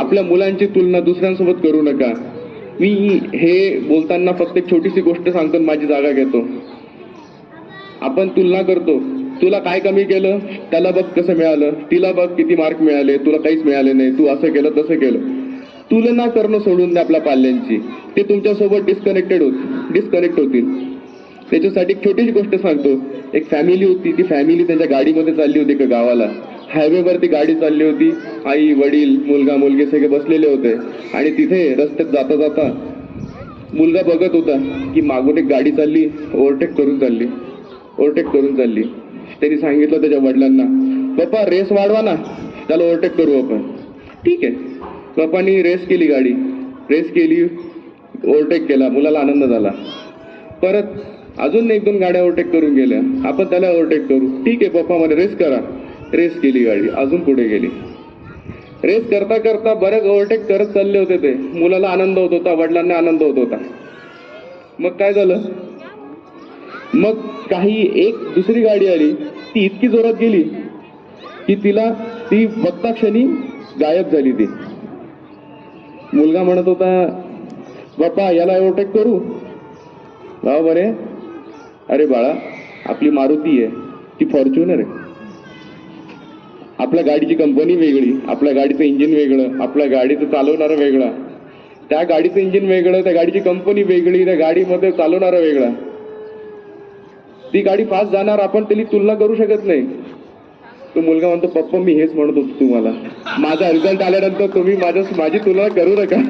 आपल्या मुलांची तुलना दुसऱ्यांसोबत करू नका. मी हे बोलताना फक्त एक छोटीशी गोष्ट सांगतो, माझी जागा घेतो. आपण तुलना करतो, तुला काय कमी केलं, त्याला बघ कसं मिळालं, तिला बघ किती मार्क मिळाले, तुला काहीच मिळाले नाही, तू असं केलं तसं केलं. तुलना करणं सोडून द्या आपल्या पाल्यांची. ते तुमच्यासोबत डिस्कनेक्ट होतील. त्याच्यासाठी एक छोटीशी गोष्ट सांगतो. एक फॅमिली होती, ती फॅमिली त्यांच्या गाडीमध्ये चालली होती एका गावाला. हायवेवरती गाडी चालली होती, आई वडील मुलगा मुलगी सगळे बसलेले होते. आणि तिथे रस्त्यात जाता जाता मुलगा बघत होता की मागून एक गाडी चालली, ओव्हरटेक करून चालली. त्यांनी सांगितलं त्याच्या वडिलांना, पप्पा रेस वाढवा ना, त्याला ओव्हरटेक करू आपण. ठीक आहे, पप्पानी रेस केली, ओव्हरटेक केला, मुलाला आनंद झाला. परत अजून 1-2 गाड्या ओव्हरटेक करून गेल्या, आपण त्याला ओव्हरटेक करू. ठीक आहे पप्पा म्हणे रेस करा. रेस केली गाडी, अजून पुढे गेली. रेस करता करता बरेच ओव्हरटेक करत चालले होते. ते मुलाला आनंद होत होता, वडिलांना आनंद होत होता. मग काय झालं, मग एक दुसरी गाडी आली, ती इतकी जोरात गेली की ती बघता क्षणी गायब झाली. ती मुलगा म्हणत होता, बाप्पा याला ओव्हरटेक करू. बाबा बरे, अरे बाळा आपली मारुती आहे, ती फॉर्च्युनर आहे. आपल्या गाडीची कंपनी वेगळी, आपल्या गाडीचं इंजिन वेगळं, आपल्या गाडीचं चालवणारं वेगळा, त्या गाडीचं इंजिन वेगळं, त्या गाडीची कंपनी वेगळी, त्या गाडीमध्ये चालवणारा वेगळा. ती गाडी फास्ट जाणार, आपण त्याची तुलना करू शकत नाही. तो मुलगा म्हणतो, पप्पा मी हेच म्हणत होतो तुम्हाला, माझा रिझल्ट आल्यानंतर तुम्ही माझी तुलना करू नका.